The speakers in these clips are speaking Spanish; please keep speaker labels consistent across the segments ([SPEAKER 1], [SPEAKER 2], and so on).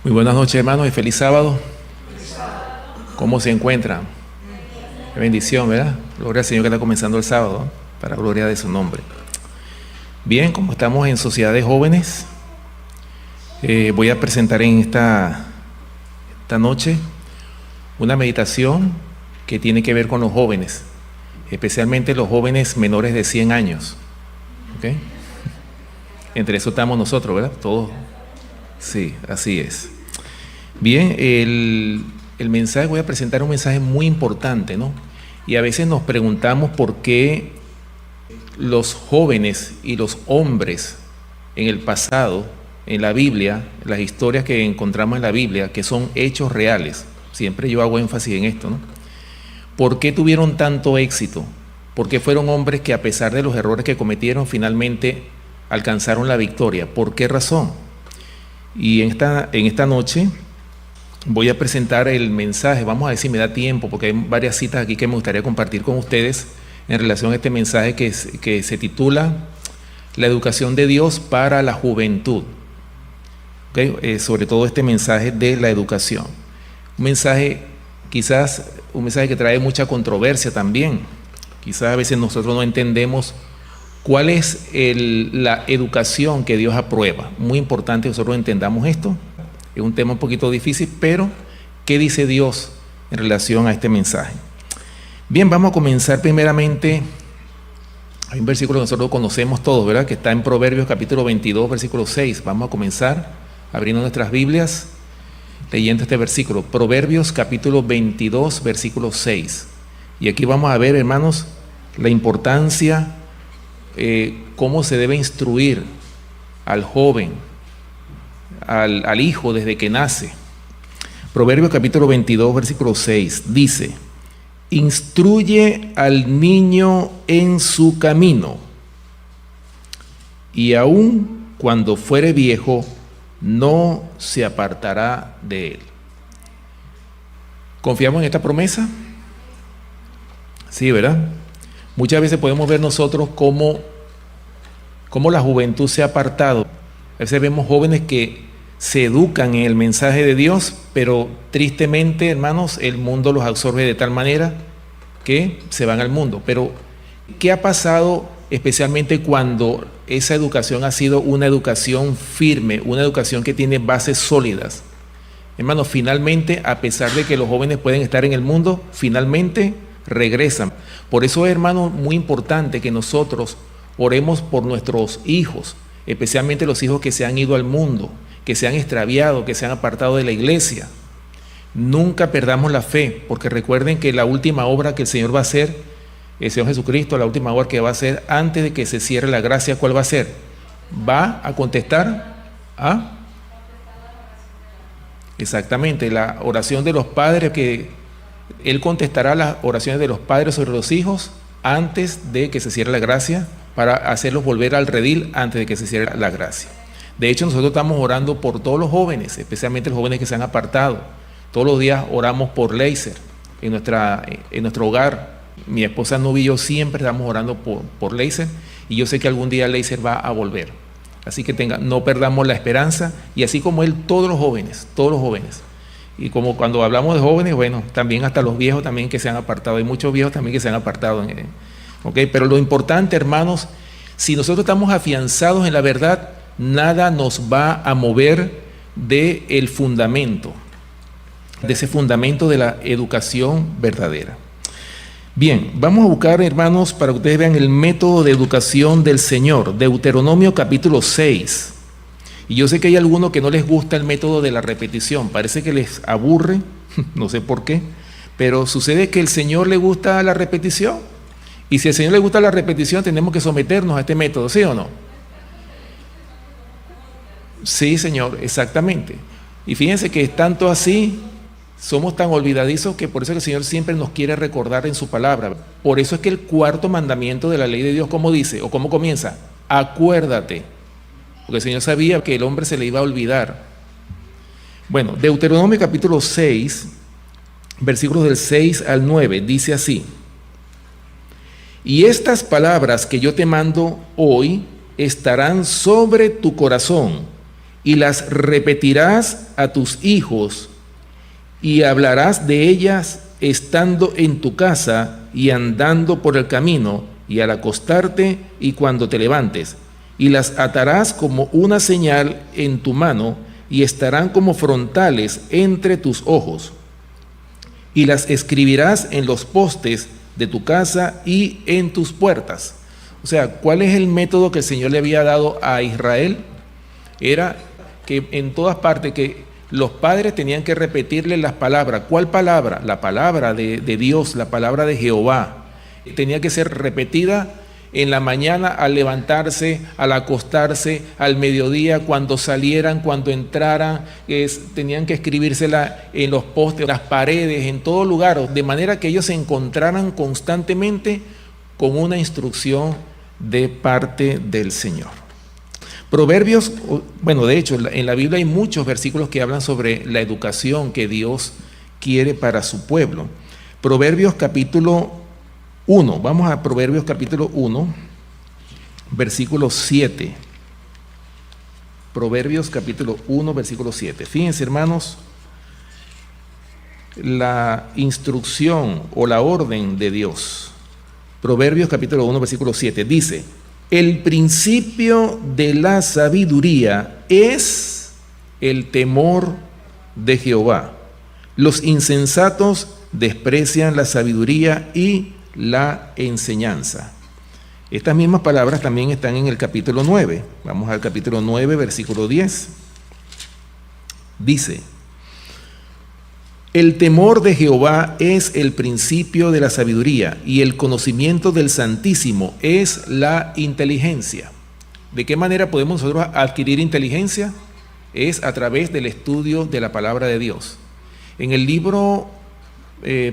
[SPEAKER 1] Muy buenas noches, hermanos, y feliz sábado. ¿Cómo se encuentran? Qué bendición, ¿verdad? Gloria al Señor que está comenzando el sábado, para gloria de su nombre. Bien, como estamos en Sociedad de Jóvenes, voy a presentar en esta noche una meditación que tiene que ver con los jóvenes, especialmente los jóvenes menores de 100 años. ¿Ok? Entre eso estamos nosotros, ¿verdad? Todos. Sí, así es. Bien, el mensaje, voy a presentar un mensaje muy importante, ¿no? Y a veces nos preguntamos por qué los jóvenes y los hombres en el pasado, en la Biblia, las historias que encontramos en la Biblia, que son hechos reales, siempre yo hago énfasis en esto, ¿no? ¿Por qué tuvieron tanto éxito? ¿Por qué fueron hombres que, a pesar de los errores que cometieron, finalmente alcanzaron la victoria? ¿Por qué razón? Y en esta noche voy a presentar el mensaje. Vamos a ver si me da tiempo, porque hay varias citas aquí que me gustaría compartir con ustedes en relación a este mensaje que se titula La educación de Dios para la juventud. ¿Okay? Sobre todo este mensaje de la educación. Un mensaje, quizás un mensaje que trae mucha controversia también. Quizás a veces nosotros no entendemos cuál es la educación que Dios aprueba. Muy importante que nosotros entendamos esto. Es un tema un poquito difícil, pero ¿qué dice Dios en relación a este mensaje? Bien, vamos a comenzar primeramente. Hay un versículo que nosotros conocemos todos, ¿verdad? Que está en Proverbios capítulo 22, versículo 6. Vamos a comenzar abriendo nuestras Biblias, leyendo este versículo. Proverbios capítulo 22, versículo 6. Y aquí vamos a ver, hermanos, la importancia, cómo se debe instruir al joven, al hijo desde que nace. Proverbios capítulo 22, versículo 6 dice: instruye al niño en su camino, y aun cuando fuere viejo, no se apartará de él. ¿Confiamos en esta promesa? Sí, ¿verdad? Muchas veces podemos ver nosotros cómo la juventud se ha apartado. A veces vemos jóvenes que se educan en el mensaje de Dios, pero tristemente, hermanos, el mundo los absorbe de tal manera que se van al mundo. Pero, ¿qué ha pasado especialmente cuando esa educación ha sido una educación firme, una educación que tiene bases sólidas? Hermanos, finalmente, a pesar de que los jóvenes pueden estar en el mundo, finalmente regresan. Por eso, hermanos, muy importante que nosotros oremos por nuestros hijos, especialmente los hijos que se han ido al mundo, que se han extraviado, que se han apartado de la iglesia. Nunca perdamos la fe, porque recuerden que la última obra que el Señor va a hacer, el Señor Jesucristo, la última obra que va a hacer antes de que se cierre la gracia, ¿cuál va a ser? Va a contestar a... Exactamente, la oración de los padres, que Él contestará las oraciones de los padres sobre los hijos antes de que se cierre la gracia, para hacerlos volver al redil antes de que se cierre la gracia. De hecho, nosotros estamos orando por todos los jóvenes, especialmente los jóvenes que se han apartado. Todos los días oramos por Leiser en nuestro hogar. Mi esposa Nubi y yo siempre estamos orando por Leiser, y yo sé que algún día Leiser va a volver. Así que no perdamos la esperanza, y así como él, todos los jóvenes. Y como cuando hablamos de jóvenes, bueno, también hasta los viejos también que se han apartado. Hay muchos viejos también que se han apartado. ¿Okay? Pero lo importante, hermanos, si nosotros estamos afianzados en la verdad, nada nos va a mover del fundamento, de ese fundamento de la educación verdadera. Bien, vamos a buscar, hermanos, para que ustedes vean el método de educación del Señor, Deuteronomio capítulo 6. Y yo sé que hay algunos que no les gusta el método de la repetición, parece que les aburre, no sé por qué, pero sucede que al Señor le gusta la repetición. Y si al Señor le gusta la repetición, tenemos que someternos a este método, ¿sí o no? Sí, Señor, exactamente. Y fíjense que es tanto así, somos tan olvidadizos, que por eso el Señor siempre nos quiere recordar en su palabra. Por eso es que el cuarto mandamiento de la ley de Dios, ¿cómo dice? ¿O cómo comienza? Acuérdate. Porque el Señor sabía que el hombre se le iba a olvidar. Bueno, Deuteronomio capítulo 6, versículos del 6 al 9, dice así: y estas palabras que yo te mando hoy estarán sobre tu corazón, y las repetirás a tus hijos, y hablarás de ellas estando en tu casa y andando por el camino, y al acostarte y cuando te levantes, y las atarás como una señal en tu mano, y estarán como frontales entre tus ojos, y las escribirás en los postes de tu casa y en tus puertas. O sea, ¿cuál es el método que el Señor le había dado a Israel? Era que en todas partes que los padres tenían que repetirle las palabras. ¿Cuál palabra? La palabra de Dios, la palabra de Jehová. Tenía que ser repetida en la mañana al levantarse, al acostarse, al mediodía, cuando salieran, cuando entraran. Tenían que escribírsela en los postes, en las paredes, en todo lugar, de manera que ellos se encontraran constantemente con una instrucción de parte del Señor. Proverbios, bueno, de hecho, en la Biblia hay muchos versículos que hablan sobre la educación que Dios quiere para su pueblo. Proverbios capítulo 1, vamos a Proverbios capítulo 1, versículo 7. Proverbios capítulo 1, versículo 7. Fíjense, hermanos, la instrucción o la orden de Dios. Proverbios capítulo 1, versículo 7, dice: el principio de la sabiduría es el temor de Jehová. Los insensatos desprecian la sabiduría y la enseñanza. Estas mismas palabras también están en el capítulo 9. Vamos al capítulo 9, versículo 10. Dice: el temor de Jehová es el principio de la sabiduría, y el conocimiento del Santísimo es la inteligencia. ¿De qué manera podemos nosotros adquirir inteligencia? Es a través del estudio de la palabra de Dios. En el libro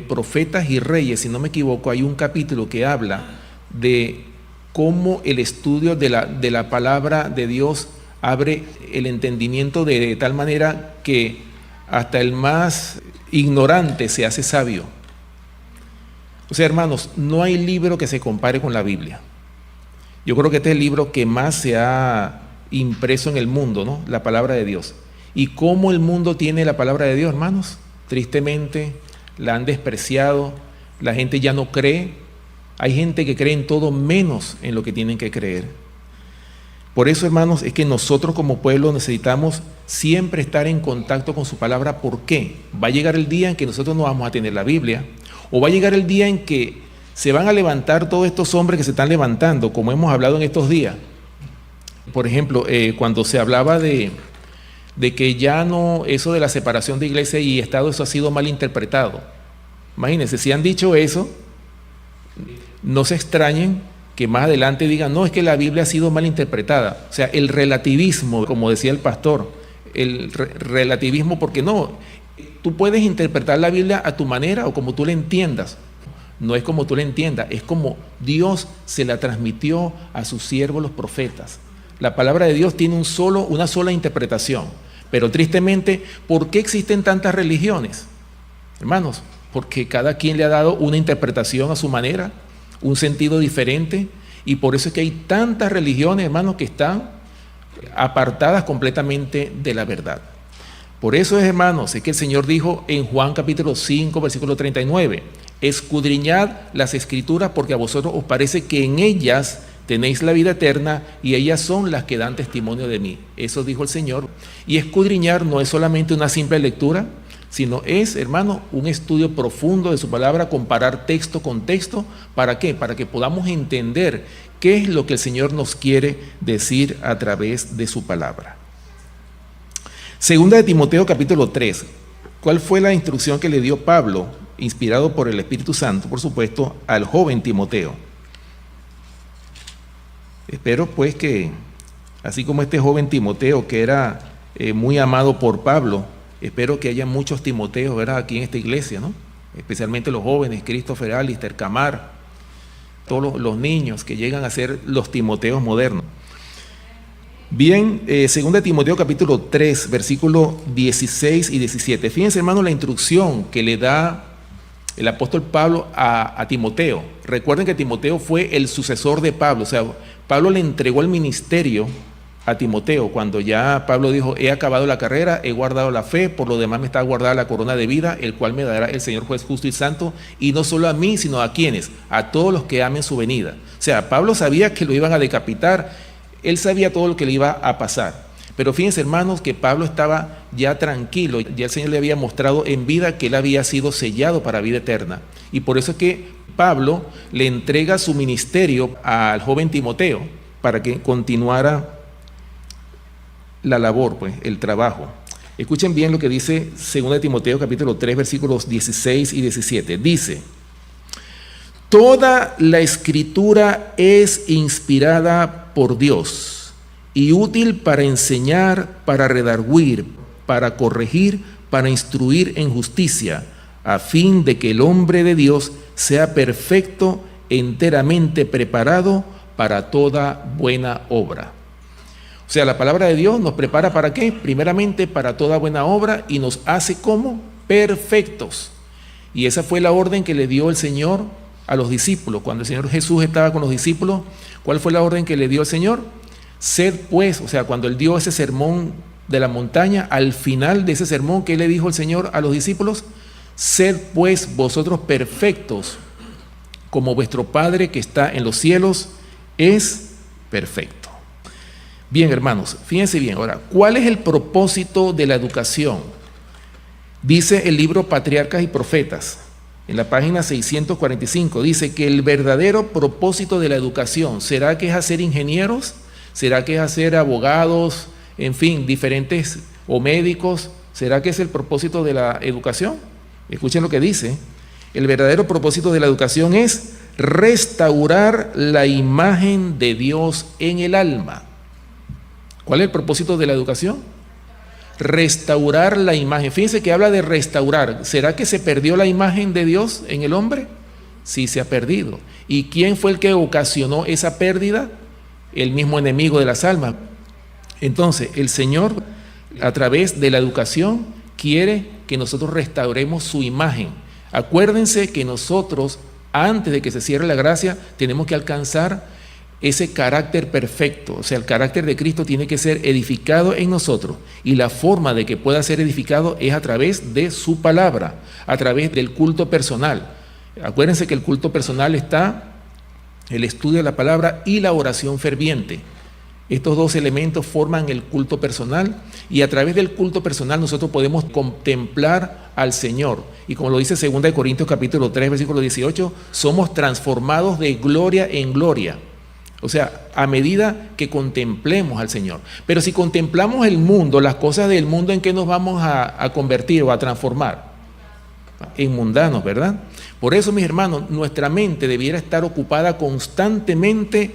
[SPEAKER 1] Profetas y Reyes, si no me equivoco, hay un capítulo que habla de cómo el estudio de la palabra de Dios abre el entendimiento de tal manera que hasta el más ignorante se hace sabio. O sea, hermanos, no hay libro que se compare con la Biblia. Yo creo que este es el libro que más se ha impreso en el mundo, ¿no? La palabra de Dios. ¿Y cómo el mundo tiene la palabra de Dios, hermanos? Tristemente, la han despreciado, la gente ya no cree. Hay gente que cree en todo menos en lo que tienen que creer. Por eso, hermanos, es que nosotros como pueblo necesitamos siempre estar en contacto con su palabra. ¿Por qué? Va a llegar el día en que nosotros no vamos a tener la Biblia, o va a llegar el día en que se van a levantar todos estos hombres que se están levantando, como hemos hablado en estos días. Por ejemplo, cuando se hablaba de que ya no, eso de la separación de iglesia y Estado, eso ha sido mal interpretado. Imagínense, si han dicho eso, no se extrañen que más adelante digan, no, es que la Biblia ha sido mal interpretada. O sea, el relativismo, como decía el pastor, el relativismo, porque no, tú puedes interpretar la Biblia a tu manera o como tú la entiendas. No es como tú la entiendas, es como Dios se la transmitió a sus siervos los profetas. La palabra de Dios tiene una sola interpretación. Pero tristemente, ¿por qué existen tantas religiones? Hermanos, porque cada quien le ha dado una interpretación a su manera, un sentido diferente, y por eso es que hay tantas religiones, hermanos, que están apartadas completamente de la verdad. Por eso es, hermanos, es que el Señor dijo en Juan capítulo 5, versículo 39, escudriñad las Escrituras porque a vosotros os parece que en ellas tenéis la vida eterna y ellas son las que dan testimonio de mí. Eso dijo el Señor. Y escudriñar no es solamente una simple lectura, sino es, hermano, un estudio profundo de su palabra, comparar texto con texto. ¿Para qué? Para que podamos entender qué es lo que el Señor nos quiere decir a través de su palabra. Segunda de Timoteo capítulo 3. ¿Cuál fue la instrucción que le dio Pablo, inspirado por el Espíritu Santo, por supuesto, al joven Timoteo? Espero pues que, así como este joven Timoteo, que era muy amado por Pablo, espero que haya muchos Timoteos, ¿verdad?, aquí en esta iglesia, ¿no? Especialmente los jóvenes, Christopher, Alistair, Camar, todos los niños que llegan a ser los Timoteos modernos. Bien, 2 Timoteo capítulo 3, versículos 16 y 17. Fíjense, hermano, la instrucción que le da el apóstol Pablo a Timoteo. Recuerden que Timoteo fue el sucesor de Pablo, o sea, Pablo le entregó el ministerio a Timoteo, cuando ya Pablo dijo: he acabado la carrera, he guardado la fe, por lo demás me está guardada la corona de vida, el cual me dará el Señor juez justo y santo, y no solo a mí, sino a quienes, a todos los que amen su venida. O sea, Pablo sabía que lo iban a decapitar, él sabía todo lo que le iba a pasar. Pero fíjense, hermanos, que Pablo estaba ya tranquilo, ya el Señor le había mostrado en vida que él había sido sellado para vida eterna. Y por eso es que Pablo le entrega su ministerio al joven Timoteo para que continuara la labor, pues, el trabajo. Escuchen bien lo que dice 2 Timoteo capítulo 3, versículos 16 y 17. Dice: toda la escritura es inspirada por Dios y útil para enseñar, para redarguir, para corregir, para instruir en justicia, a fin de que el hombre de Dios sea perfecto, enteramente preparado para toda buena obra. O sea, la palabra de Dios nos prepara ¿para qué? Primeramente para toda buena obra, y nos hace ¿cómo? Perfectos. Y esa fue la orden que le dio el Señor a los discípulos. Cuando el Señor Jesús estaba con los discípulos, ¿cuál fue la orden que le dio el Señor? Sed pues, o sea, cuando Él dio ese sermón de la montaña, al final de ese sermón, ¿qué le dijo el Señor a los discípulos? Sed pues vosotros perfectos, como vuestro Padre que está en los cielos es perfecto. Bien, hermanos, fíjense bien. Ahora, ¿cuál es el propósito de la educación? Dice el libro Patriarcas y Profetas, en la página 645, dice que el verdadero propósito de la educación, ¿será que es hacer ingenieros? ¿Será que es hacer abogados? En fin, diferentes, o médicos. ¿Será que es el propósito de la educación? Escuchen lo que dice. El verdadero propósito de la educación es restaurar la imagen de Dios en el alma. ¿Cuál es el propósito de la educación? Restaurar la imagen. Fíjense que habla de restaurar. ¿Será que se perdió la imagen de Dios en el hombre? Sí, se ha perdido. ¿Y quién fue el que ocasionó esa pérdida? El mismo enemigo de las almas. Entonces, el Señor, a través de la educación, quiere que nosotros restauremos su imagen. Acuérdense que nosotros, antes de que se cierre la gracia, tenemos que alcanzar ese carácter perfecto. O sea, el carácter de Cristo tiene que ser edificado en nosotros, y la forma de que pueda ser edificado es a través de su palabra, a través del culto personal. Acuérdense que el culto personal está el estudio de la palabra y la oración ferviente. Estos dos elementos forman el culto personal, y a través del culto personal nosotros podemos contemplar al Señor. Y como lo dice 2 Corintios capítulo 3, versículo 18, somos transformados de gloria en gloria. O sea, a medida que contemplemos al Señor. Pero si contemplamos el mundo, las cosas del mundo, ¿en qué nos vamos a convertir o a transformar? En mundanos, ¿verdad? Por eso, mis hermanos, nuestra mente debiera estar ocupada constantemente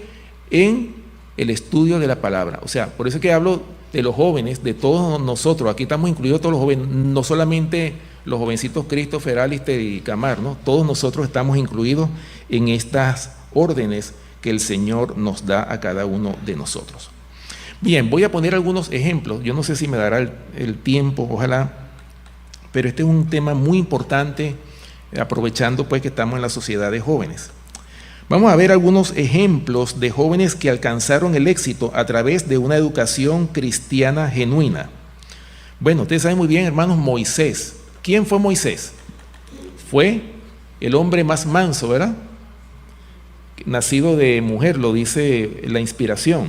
[SPEAKER 1] en el estudio de la palabra. O sea, por eso es que hablo de los jóvenes, de todos nosotros. Aquí estamos incluidos todos los jóvenes, no solamente los jovencitos Christopher, Alistair y Camar, ¿no? Todos nosotros estamos incluidos en estas órdenes que el Señor nos da a cada uno de nosotros. Bien, voy a poner algunos ejemplos. Yo no sé si me dará el tiempo, ojalá, pero este es un tema muy importante, aprovechando pues que estamos en la sociedad de jóvenes. Vamos a ver algunos ejemplos de jóvenes que alcanzaron el éxito a través de una educación cristiana genuina. Bueno, ustedes saben muy bien, hermanos, Moisés. ¿Quién fue Moisés? Fue el hombre más manso, ¿verdad? Nacido de mujer, lo dice la inspiración.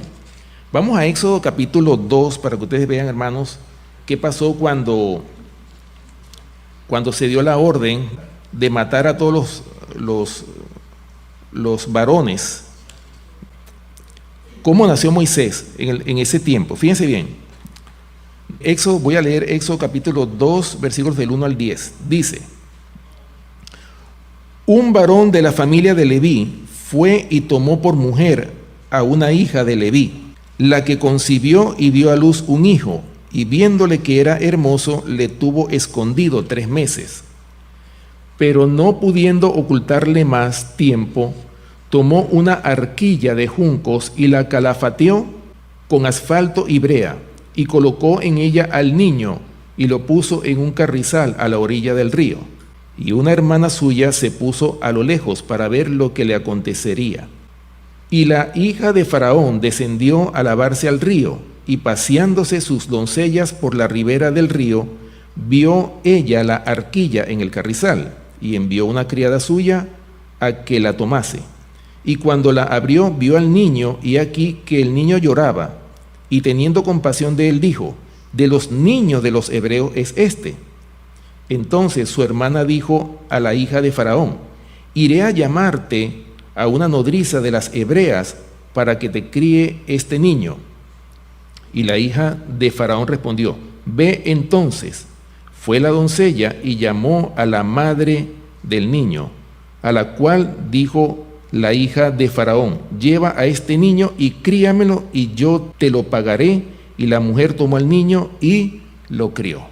[SPEAKER 1] Vamos a Éxodo capítulo 2 para que ustedes vean, hermanos, qué pasó cuando se dio la orden de matar a todos los varones. ¿Cómo nació Moisés en ese tiempo? Fíjense bien. Voy a leer Éxodo capítulo 2, versículos del 1 al 10. Dice: un varón de la familia de Leví fue y tomó por mujer a una hija de Leví, la que concibió y dio a luz un hijo, y viéndole que era hermoso, le tuvo escondido 3 meses. Pero no pudiendo ocultarle más tiempo, tomó una arquilla de juncos y la calafateó con asfalto y brea, y colocó en ella al niño, y lo puso en un carrizal a la orilla del río. Y una hermana suya se puso a lo lejos para ver lo que le acontecería. Y la hija de Faraón descendió a lavarse al río, y paseándose sus doncellas por la ribera del río, vio ella la arquilla en el carrizal, y envió una criada suya a que la tomase. Y cuando la abrió, vio al niño, y aquí que el niño lloraba, y teniendo compasión de él, dijo: de los niños de los hebreos es este. Entonces su hermana dijo a la hija de Faraón: iré a llamarte a una nodriza de las hebreas para que te críe este niño. Y la hija de Faraón respondió: ve entonces. Fue la doncella y llamó a la madre del niño, a la cual dijo la hija de Faraón: lleva a este niño y críamelo, y yo te lo pagaré. Y la mujer tomó al niño y lo crió.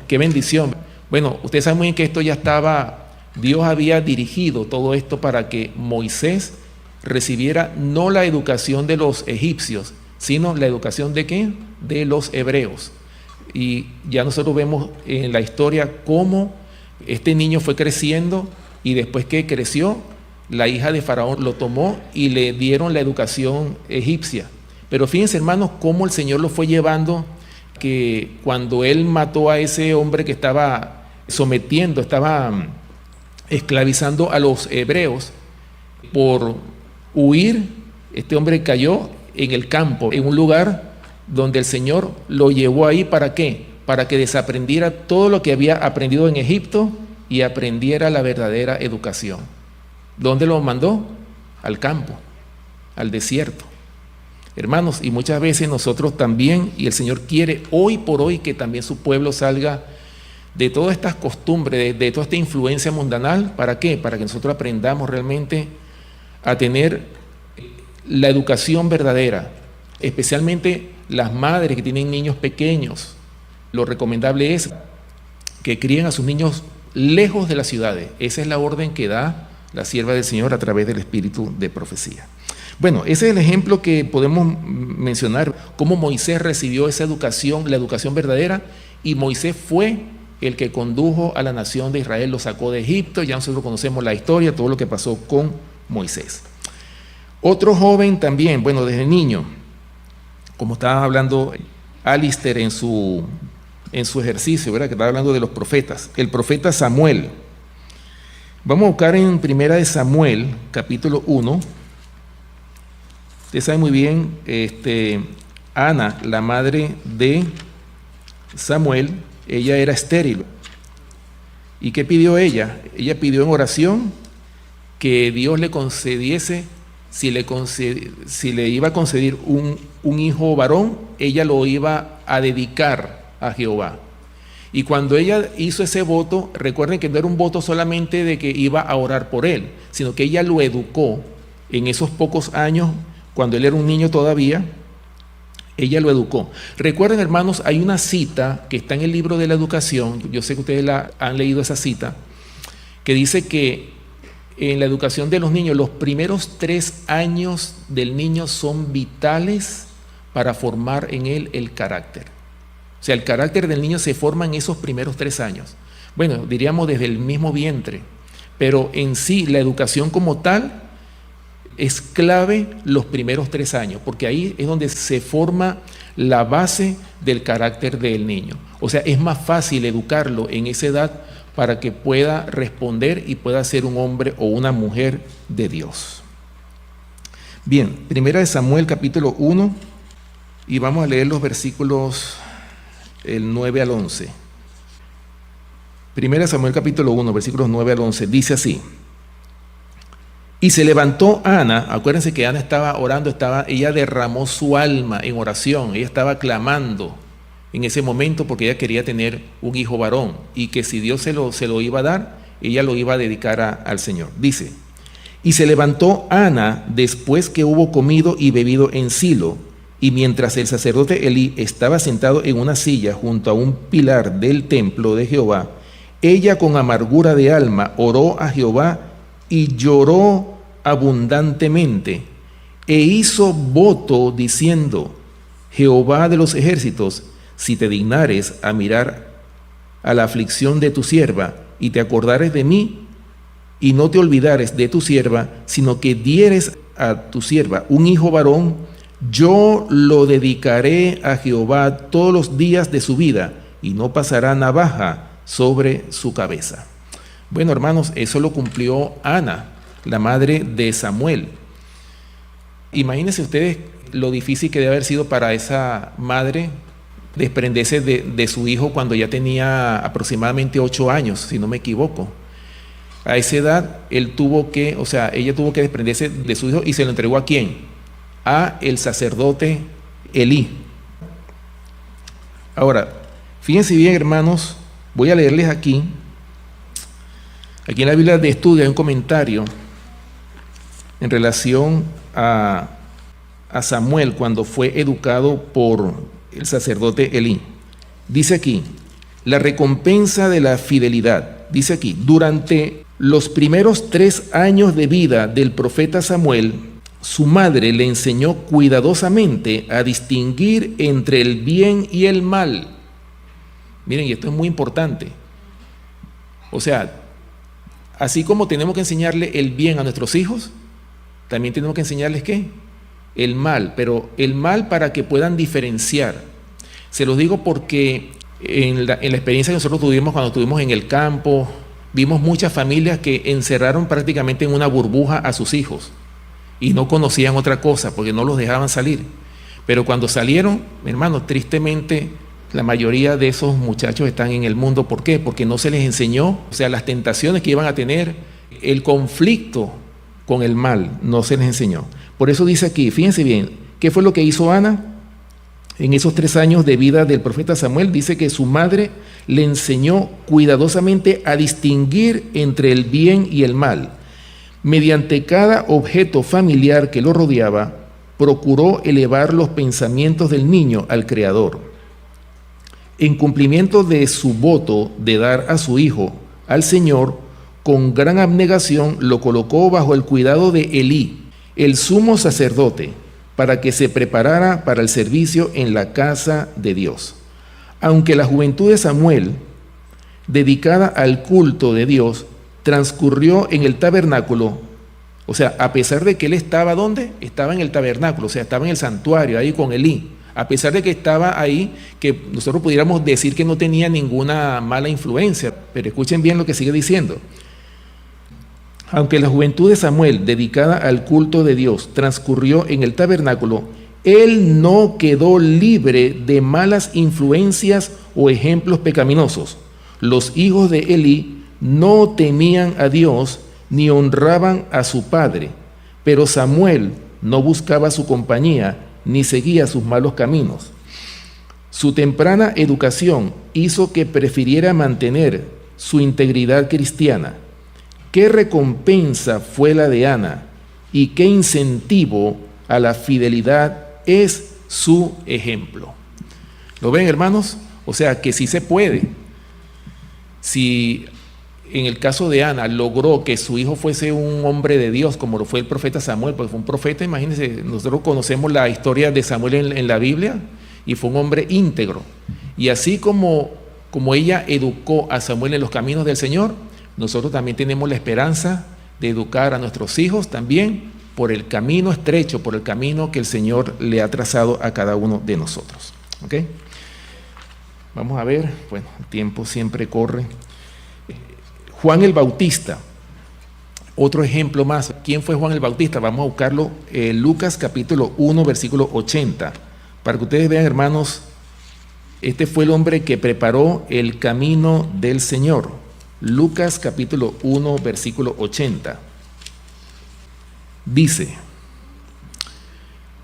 [SPEAKER 1] ¡Qué bendición! Bueno, ustedes saben muy bien que esto ya estaba, Dios había dirigido todo esto para que Moisés recibiera no la educación de los egipcios, sino la educación ¿de qué? De los hebreos. Y ya nosotros vemos en la historia cómo este niño fue creciendo, y después que creció, la hija de Faraón lo tomó y le dieron la educación egipcia. Pero fíjense, hermanos, cómo el Señor lo fue llevando, que cuando Él mató a ese hombre que estaba sometiendo, estaba esclavizando a los hebreos, por huir, este hombre cayó en el campo, en un lugar donde el Señor lo llevó ahí. ¿Para qué? Para que desaprendiera todo lo que había aprendido en Egipto y aprendiera la verdadera educación. ¿Dónde lo mandó? Al campo, al desierto. Hermanos, y muchas veces nosotros también, y el Señor quiere hoy por hoy que también su pueblo salga de todas estas costumbres, de toda esta influencia mundanal. ¿Para qué? Para que nosotros aprendamos realmente a tener la educación verdadera, especialmente las madres que tienen niños pequeños. Lo recomendable es que críen a sus niños lejos de las ciudades. Esa es la orden que da la sierva del Señor a través del espíritu de profecía. Bueno, ese es el ejemplo que podemos mencionar, cómo Moisés recibió esa educación, la educación verdadera, y Moisés fue el que condujo a la nación de Israel, lo sacó de Egipto. Ya nosotros conocemos la historia, todo lo que pasó con Moisés. Otro joven también, bueno, desde niño, como estaba hablando Alistair en su ejercicio, ¿verdad? Que estaba hablando de los profetas, el profeta Samuel. Vamos a buscar en Primera de Samuel, capítulo 1. Usted sabe muy bien, Ana, la madre de Samuel, ella era estéril. ¿Y qué pidió ella? Ella pidió en oración que Dios le concediese, si le iba a conceder un hijo varón, ella lo iba a dedicar a Jehová. Y cuando ella hizo ese voto, recuerden que no era un voto solamente de que iba a orar por él, sino que ella lo educó en esos pocos años. Cuando él era un niño todavía, ella lo educó. Recuerden, hermanos, hay una cita que está en el libro de la educación, yo sé que ustedes han leído esa cita, que dice que en la educación de los niños, los primeros 3 años del niño son vitales para formar en él el carácter. O sea, el carácter del niño se forma en esos primeros 3 años. Bueno, diríamos desde el mismo vientre, pero en sí la educación como tal es clave los primeros 3 años, porque ahí es donde se forma la base del carácter del niño. O sea, es más fácil educarlo en esa edad para que pueda responder y pueda ser un hombre o una mujer de Dios. Bien, Primera de Samuel capítulo 1, y vamos a leer los versículos el 9 al 11. Primera de Samuel capítulo 1, versículos 9 al 11, dice así: y se levantó Ana, acuérdense que Ana estaba orando, ella derramó su alma en oración, ella estaba clamando en ese momento porque ella quería tener un hijo varón, y que si Dios se lo iba a dar, ella lo iba a dedicar al Señor. Dice: y se levantó Ana después que hubo comido y bebido en Silo, y mientras el sacerdote Elí estaba sentado en una silla junto a un pilar del templo de Jehová, ella con amargura de alma oró a Jehová y lloró abundantemente, e hizo voto diciendo: Jehová de los ejércitos, si te dignares a mirar a la aflicción de tu sierva, y te acordares de mí, y no te olvidares de tu sierva, sino que dieres a tu sierva un hijo varón, yo lo dedicaré a Jehová todos los días de su vida, y no pasará navaja sobre su cabeza. Bueno, hermanos, eso lo cumplió Ana, la madre de Samuel. Imagínense ustedes lo difícil que debe haber sido para esa madre desprenderse de su hijo cuando ya tenía aproximadamente 8 años, si no me equivoco. A esa edad ella tuvo que desprenderse de su hijo y se lo entregó ¿a quién? A el sacerdote Elí. Ahora, fíjense bien, hermanos, voy a leerles aquí en la Biblia de Estudio hay un comentario en relación a Samuel cuando fue educado por el sacerdote Elí. Dice aquí, la recompensa de la fidelidad. Dice aquí, durante los primeros 3 años de vida del profeta Samuel, su madre le enseñó cuidadosamente a distinguir entre el bien y el mal. Miren, y esto es muy importante. O sea, así como tenemos que enseñarle el bien a nuestros hijos, también tenemos que enseñarles ¿qué? El mal, pero el mal para que puedan diferenciar. Se los digo porque en la experiencia que nosotros tuvimos cuando estuvimos en el campo, vimos muchas familias que encerraron prácticamente en una burbuja a sus hijos y no conocían otra cosa porque no los dejaban salir. Pero cuando salieron, hermanos, tristemente la mayoría de esos muchachos están en el mundo. ¿Por qué? Porque no se les enseñó, o sea, las tentaciones que iban a tener, el conflicto con el mal, no se les enseñó. Por eso dice aquí, fíjense bien, ¿qué fue lo que hizo Ana? En esos 3 años de vida del profeta Samuel, dice que su madre le enseñó cuidadosamente a distinguir entre el bien y el mal. Mediante cada objeto familiar que lo rodeaba, procuró elevar los pensamientos del niño al Creador. En cumplimiento de su voto de dar a su hijo al Señor, con gran abnegación lo colocó bajo el cuidado de Elí, el sumo sacerdote, para que se preparara para el servicio en la casa de Dios. Aunque la juventud de Samuel, dedicada al culto de Dios, transcurrió en el tabernáculo, o sea, a pesar de que él estaba, ¿dónde? Estaba en el tabernáculo, o sea, estaba en el santuario, ahí con Elí. A pesar de que estaba ahí, que nosotros pudiéramos decir que no tenía ninguna mala influencia, pero escuchen bien lo que sigue diciendo. Aunque la juventud de Samuel, dedicada al culto de Dios, transcurrió en el tabernáculo, él no quedó libre de malas influencias o ejemplos pecaminosos. Los hijos de Elí no temían a Dios ni honraban a su padre, pero Samuel no buscaba su compañía ni seguía sus malos caminos. Su temprana educación hizo que prefiriera mantener su integridad cristiana. ¿Qué recompensa fue la de Ana y qué incentivo a la fidelidad es su ejemplo? ¿Lo ven, hermanos? O sea, que sí se puede. Si en el caso de Ana logró que su hijo fuese un hombre de Dios, como lo fue el profeta Samuel, porque fue un profeta, imagínense, nosotros conocemos la historia de Samuel en la Biblia, y fue un hombre íntegro. Y así como ella educó a Samuel en los caminos del Señor, nosotros también tenemos la esperanza de educar a nuestros hijos también por el camino estrecho, por el camino que el Señor le ha trazado a cada uno de nosotros. ¿Ok? Vamos a ver, bueno, el tiempo siempre corre. Juan el Bautista, otro ejemplo más. ¿Quién fue Juan el Bautista? Vamos a buscarlo en Lucas capítulo 1, versículo 80. Para que ustedes vean, hermanos, este fue el hombre que preparó el camino del Señor. Lucas capítulo 1, versículo 80. Dice,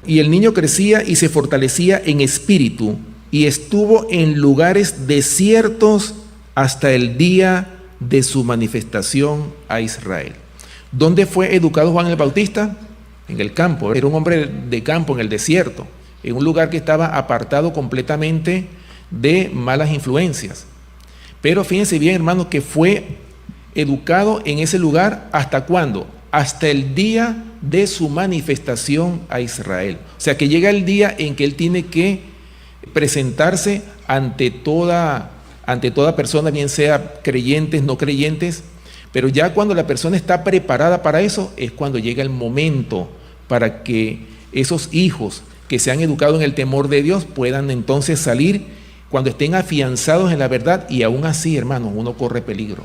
[SPEAKER 1] y el niño crecía y se fortalecía en espíritu y estuvo en lugares desiertos hasta el día de su manifestación a Israel. ¿Dónde fue educado Juan el Bautista? En el campo. Era un hombre de campo, en el desierto, en un lugar que estaba apartado completamente de malas influencias. Pero fíjense bien, hermanos, que fue educado en ese lugar ¿hasta cuándo? Hasta el día de su manifestación a Israel. O sea, que llega el día en que él tiene que presentarse ante toda persona, bien sea creyentes, no creyentes, pero ya cuando la persona está preparada para eso, es cuando llega el momento para que esos hijos que se han educado en el temor de Dios puedan entonces salir cuando estén afianzados en la verdad, y aún así, hermanos, uno corre peligro.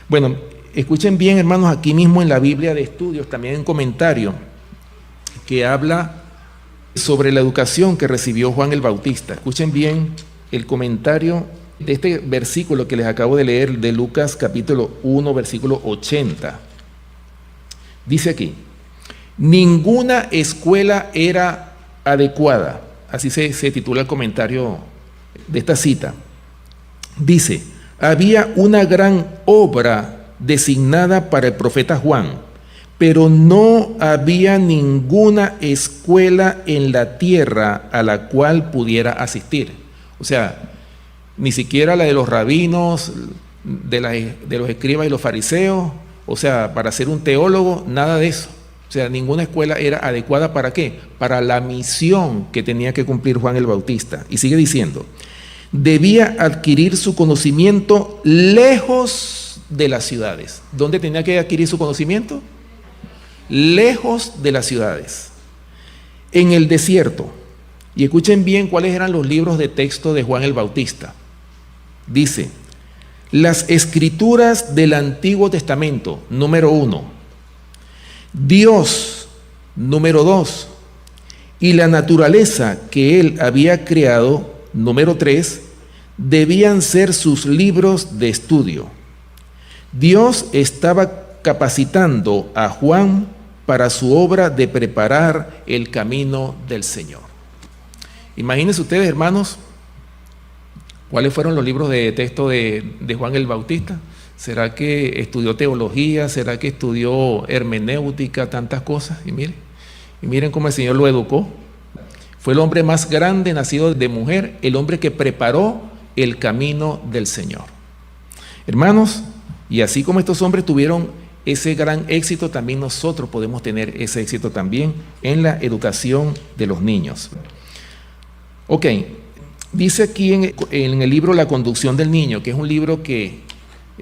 [SPEAKER 1] Bueno, escuchen bien, hermanos, aquí mismo en la Biblia de Estudios, también hay un comentario que habla sobre la educación que recibió Juan el Bautista. Escuchen bien el comentario de este versículo que les acabo de leer de Lucas capítulo 1, versículo 80. Dice aquí: ninguna escuela era adecuada. Así se titula el comentario de esta cita. Dice: había una gran obra designada para el profeta Juan, pero no había ninguna escuela en la tierra a la cual pudiera asistir. O sea, ni siquiera la de los rabinos, de los escribas y los fariseos, o sea, para ser un teólogo, nada de eso. O sea, ninguna escuela era adecuada ¿para qué? Para la misión que tenía que cumplir Juan el Bautista. Y sigue diciendo: debía adquirir su conocimiento lejos de las ciudades. ¿Dónde tenía que adquirir su conocimiento? Lejos de las ciudades, en el desierto. Y escuchen bien cuáles eran los libros de texto de Juan el Bautista. Dice: las escrituras del Antiguo Testamento, número 1, Dios, número 2, y la naturaleza que él había creado, número 3, debían ser sus libros de estudio. Dios estaba capacitando a Juan para su obra de preparar el camino del Señor. Imagínense ustedes, hermanos, ¿cuáles fueron los libros de texto de Juan el Bautista? ¿Será que estudió teología? ¿Será que estudió hermenéutica? Tantas cosas. Y miren cómo el Señor lo educó. Fue el hombre más grande nacido de mujer, el hombre que preparó el camino del Señor. Hermanos, y así como estos hombres tuvieron ese gran éxito, también nosotros podemos tener ese éxito también en la educación de los niños. Ok, dice aquí en el libro La conducción del niño, que es un libro que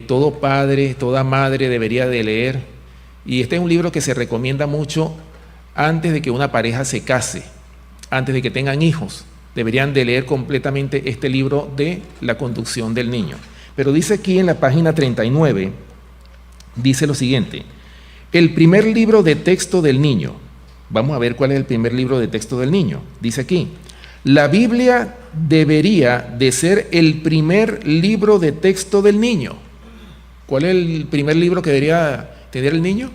[SPEAKER 1] todo padre, toda madre debería de leer, y este es un libro que se recomienda mucho antes de que una pareja se case, antes de que tengan hijos. Deberían de leer completamente este libro de La conducción del niño. Pero dice aquí en la página 39, dice lo siguiente: el primer libro de texto del niño. Vamos a ver cuál es el primer libro de texto del niño. Dice aquí: la Biblia debería de ser el primer libro de texto del niño. ¿Cuál es el primer libro que debería tener el niño?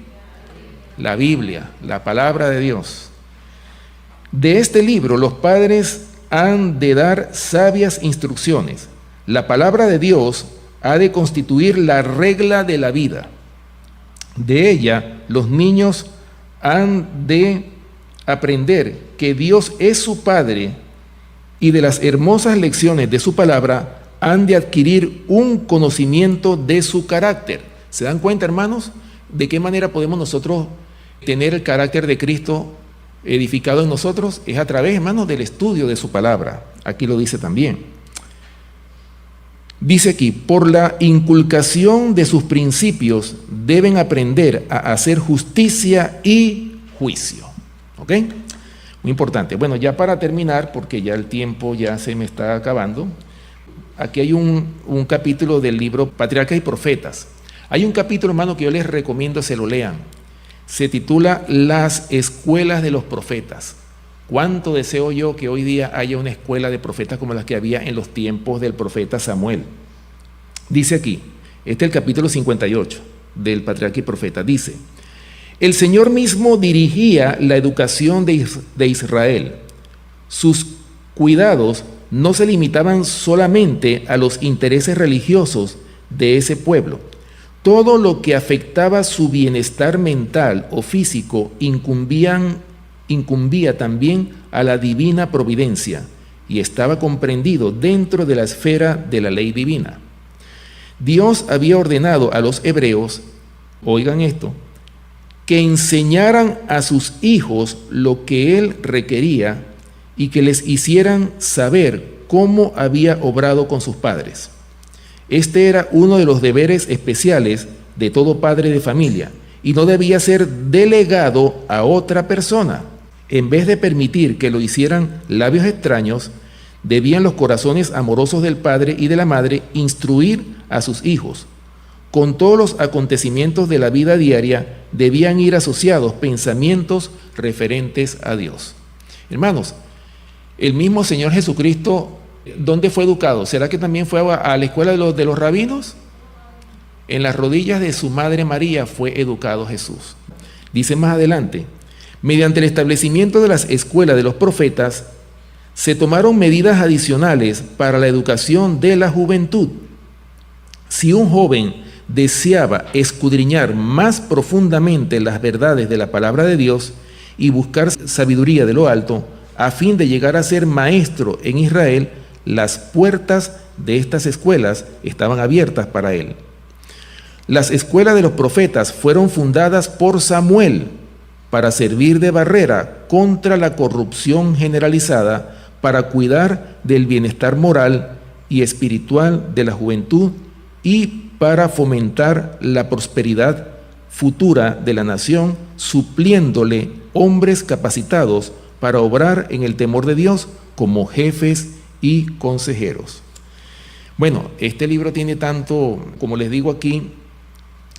[SPEAKER 1] La Biblia, la palabra de Dios. De este libro los padres han de dar sabias instrucciones. La palabra de Dios ha de constituir la regla de la vida. De ella los niños han de aprender que Dios es su Padre, y de las hermosas lecciones de su palabra han de adquirir un conocimiento de su carácter. ¿Se dan cuenta, hermanos, de qué manera podemos nosotros tener el carácter de Cristo edificado en nosotros? Es a través, hermanos, del estudio de su palabra. Aquí lo dice también. Dice aquí: por la inculcación de sus principios deben aprender a hacer justicia y juicio. ¿Ok? Muy importante. Bueno, ya para terminar, porque ya el tiempo ya se me está acabando, aquí hay un capítulo del libro Patriarcas y Profetas. Hay un capítulo, hermano, que yo les recomiendo se lo lean. Se titula Las escuelas de los profetas. ¿Cuánto deseo yo que hoy día haya una escuela de profetas como las que había en los tiempos del profeta Samuel? Dice aquí, este es el capítulo 58 del Patriarca y Profeta. Dice: el Señor mismo dirigía la educación de Israel. Sus cuidados no se limitaban solamente a los intereses religiosos de ese pueblo. Todo lo que afectaba su bienestar mental o físico incumbía también a la divina providencia y estaba comprendido dentro de la esfera de la ley divina. Dios había ordenado a los hebreos, oigan esto, que enseñaran a sus hijos lo que Él requería y que les hicieran saber cómo había obrado con sus padres. Este era uno de los deberes especiales de todo padre de familia, y no debía ser delegado a otra persona. En vez de permitir que lo hicieran labios extraños, debían los corazones amorosos del padre y de la madre instruir a sus hijos. Con todos los acontecimientos de la vida diaria debían ir asociados pensamientos referentes a Dios. Hermanos, el mismo Señor Jesucristo, ¿dónde fue educado? ¿Será que también fue a la escuela de los rabinos? En las rodillas de su madre María fue educado Jesús. Dice más adelante, mediante el establecimiento de las escuelas de los profetas, se tomaron medidas adicionales para la educación de la juventud. Si un joven deseaba escudriñar más profundamente las verdades de la palabra de Dios y buscar sabiduría de lo alto, a fin de llegar a ser maestro en Israel, las puertas de estas escuelas estaban abiertas para él. Las escuelas de los profetas fueron fundadas por Samuel para servir de barrera contra la corrupción generalizada, para cuidar del bienestar moral y espiritual de la juventud y para fomentar la prosperidad futura de la nación, supliéndole hombres capacitados para obrar en el temor de Dios como jefes y consejeros. Bueno, este libro tiene tanto, como les digo aquí,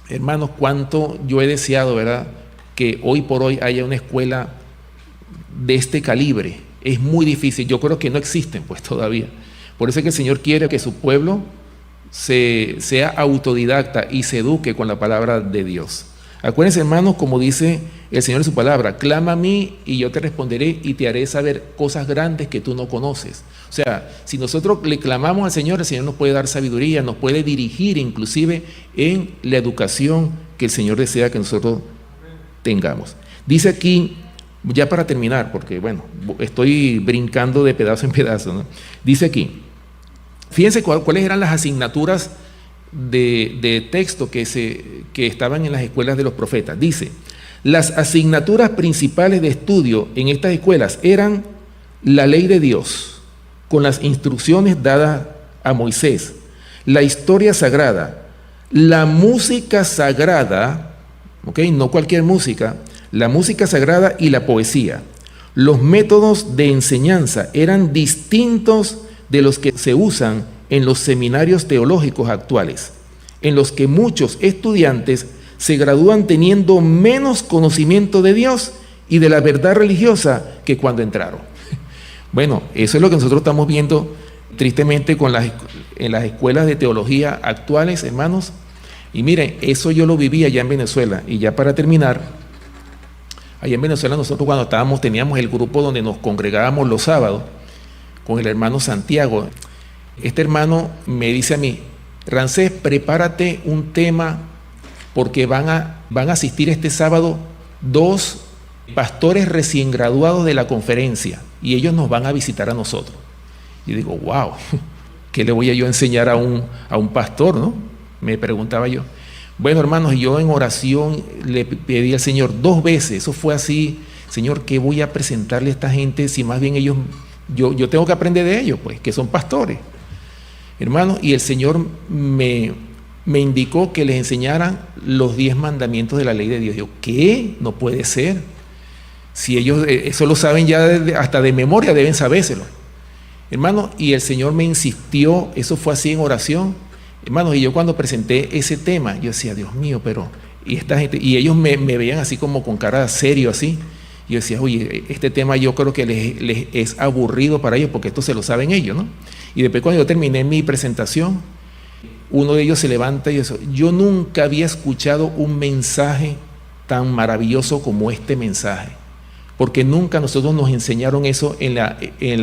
[SPEAKER 1] hermanos, cuánto yo he deseado, ¿verdad?, que hoy por hoy haya una escuela de este calibre. Es muy difícil, yo creo que no existen pues todavía. Por eso es que el Señor quiere que su pueblo sea autodidacta y se eduque con la palabra de Dios. Acuérdense, hermanos, como dice el Señor en su palabra, clama a mí y yo te responderé y te haré saber cosas grandes que tú no conoces. O sea, si nosotros le clamamos al Señor, el Señor nos puede dar sabiduría, nos puede dirigir inclusive en la educación que el Señor desea que nosotros tengamos. Dice aquí, ya para terminar, porque bueno, estoy brincando de pedazo en pedazo, ¿no? Dice aquí, fíjense cuáles eran las asignaturas de texto que estaban en las escuelas de los profetas. Dice, las asignaturas principales de estudio en estas escuelas eran la ley de Dios, con las instrucciones dadas a Moisés, la historia sagrada, la música sagrada, ¿okay? No cualquier música, la música sagrada y la poesía. Los métodos de enseñanza eran distintos de los que se usan en los seminarios teológicos actuales, en los que muchos estudiantes se gradúan teniendo menos conocimiento de Dios y de la verdad religiosa que cuando entraron. Bueno, eso es lo que nosotros estamos viendo tristemente en las escuelas de teología actuales, hermanos. Y miren, eso yo lo viví allá en Venezuela. Y ya para terminar, allá en Venezuela nosotros cuando teníamos el grupo donde nos congregábamos los sábados con el hermano Santiago. Este hermano me dice a mí, Rancés, prepárate un tema porque van a asistir este sábado 2 pastores recién graduados de la conferencia y ellos nos van a visitar a nosotros. Y digo, wow, ¿qué le voy a yo enseñar a un pastor, no? Me preguntaba yo. Bueno, hermanos, yo en oración le pedí al Señor 2 veces, eso fue así, Señor, ¿qué voy a presentarle a esta gente si más bien ellos, yo tengo que aprender de ellos, pues, que son pastores? Hermanos, y el Señor me indicó que les enseñaran los 10 mandamientos de la ley de Dios. Yo, ¿qué? No puede ser. Si ellos eso lo saben ya hasta de memoria, deben sabérselo. Hermanos, y el Señor me insistió, eso fue así en oración. Hermanos, y yo cuando presenté ese tema, yo decía, Dios mío, pero, y esta gente, y ellos me veían así como con cara serio, así. Y yo decía, oye, este tema yo creo que les es aburrido para ellos, porque esto se lo saben ellos, ¿no? Y después cuando yo terminé mi presentación, uno de ellos se levanta y dice, yo nunca había escuchado un mensaje tan maravilloso como este mensaje, porque nunca nosotros nos enseñaron eso en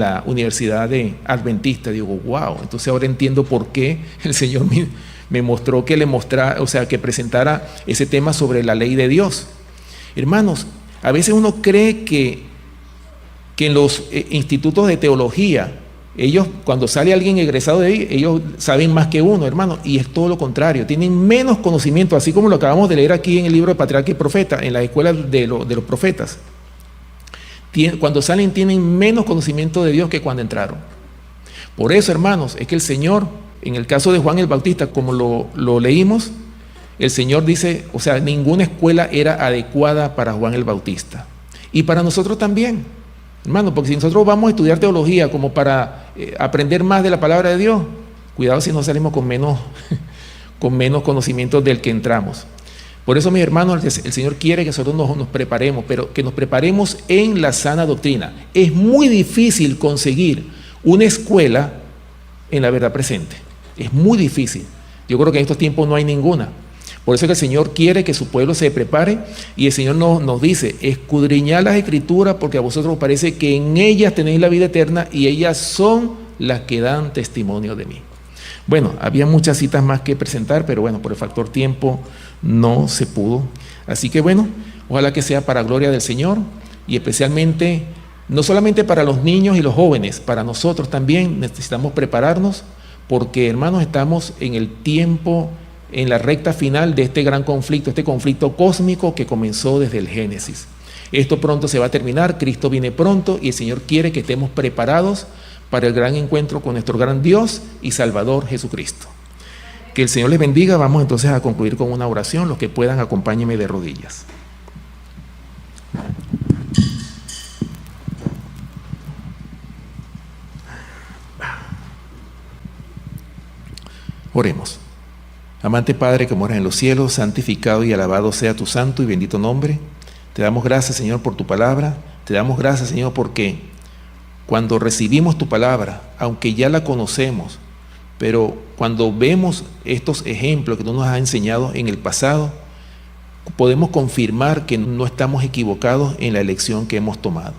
[SPEAKER 1] la Universidad de Adventista. Digo, wow, entonces ahora entiendo por qué el Señor me mostró que que presentara ese tema sobre la ley de Dios. Hermanos, a veces uno cree que en los institutos de teología, ellos, cuando sale alguien egresado de ahí, ellos saben más que uno, hermano, y es todo lo contrario, tienen menos conocimiento, así como lo acabamos de leer aquí en el libro de Patriarca y Profeta, en la escuela de los profetas. Cuando salen tienen menos conocimiento de Dios que cuando entraron. Por eso, hermanos, es que el Señor, en el caso de Juan el Bautista, como lo leímos, el Señor dice, o sea, ninguna escuela era adecuada para Juan el Bautista. Y para nosotros también, hermano, porque si nosotros vamos a estudiar teología como para aprender más de la palabra de Dios, cuidado si no salimos con menos conocimientos del que entramos. Por eso, mis hermanos, el Señor quiere que nosotros nos preparemos, pero que nos preparemos en la sana doctrina. Es muy difícil conseguir una escuela en la verdad presente. Es muy difícil. Yo creo que en estos tiempos no hay ninguna. Por eso que el Señor quiere que su pueblo se prepare y el Señor nos dice, escudriñad las Escrituras porque a vosotros os parece que en ellas tenéis la vida eterna y ellas son las que dan testimonio de mí. Bueno, había muchas citas más que presentar, pero bueno, por el factor tiempo no se pudo. Así que bueno, ojalá que sea para gloria del Señor y especialmente, no solamente para los niños y los jóvenes, para nosotros también necesitamos prepararnos porque, hermanos, estamos en el tiempo, en la recta final de este gran conflicto, este conflicto cósmico que comenzó desde el Génesis. Esto pronto se va a terminar, Cristo viene pronto y el Señor quiere que estemos preparados para el gran encuentro con nuestro gran Dios y Salvador Jesucristo. Que el Señor les bendiga. Vamos entonces a concluir con una oración. Los que puedan, acompáñenme de rodillas. Oremos. Amante Padre que moras en los cielos, santificado y alabado sea tu santo y bendito nombre. Te damos gracias, Señor, por tu palabra. Te damos gracias, Señor, porque cuando recibimos tu palabra, aunque ya la conocemos, pero cuando vemos estos ejemplos que tú nos has enseñado en el pasado, podemos confirmar que no estamos equivocados en la elección que hemos tomado.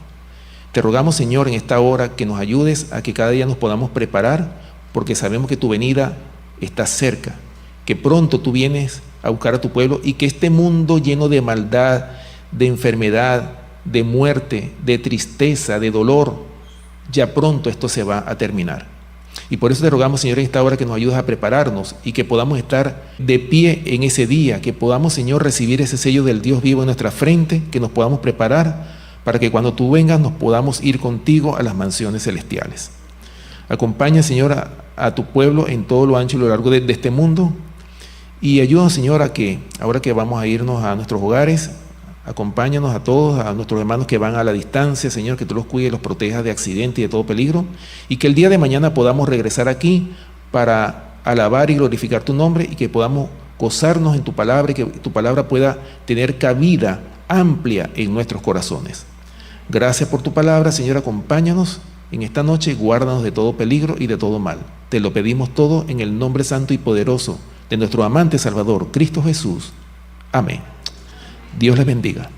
[SPEAKER 1] Te rogamos, Señor, en esta hora que nos ayudes a que cada día nos podamos preparar, porque sabemos que tu venida está cerca, que pronto tú vienes a buscar a tu pueblo y que este mundo lleno de maldad, de enfermedad, de muerte, de tristeza, de dolor, ya pronto esto se va a terminar. Y por eso te rogamos, Señor, en esta hora que nos ayudes a prepararnos y que podamos estar de pie en ese día, que podamos, Señor, recibir ese sello del Dios vivo en nuestra frente, que nos podamos preparar para que cuando tú vengas nos podamos ir contigo a las mansiones celestiales. Acompaña, Señor, a tu pueblo en todo lo ancho y lo largo de este mundo y ayúdanos, Señor, a que ahora que vamos a irnos a nuestros hogares, acompáñanos a todos, a nuestros hermanos que van a la distancia, Señor, que tú los cuides, los protejas de accidentes y de todo peligro, y que el día de mañana podamos regresar aquí para alabar y glorificar tu nombre y que podamos gozarnos en tu palabra y que tu palabra pueda tener cabida amplia en nuestros corazones. Gracias por tu palabra, Señor, acompáñanos en esta noche, guárdanos de todo peligro y de todo mal. Te lo pedimos todo en el nombre santo y poderoso de nuestro amante Salvador, Cristo Jesús. Amén. Dios les bendiga.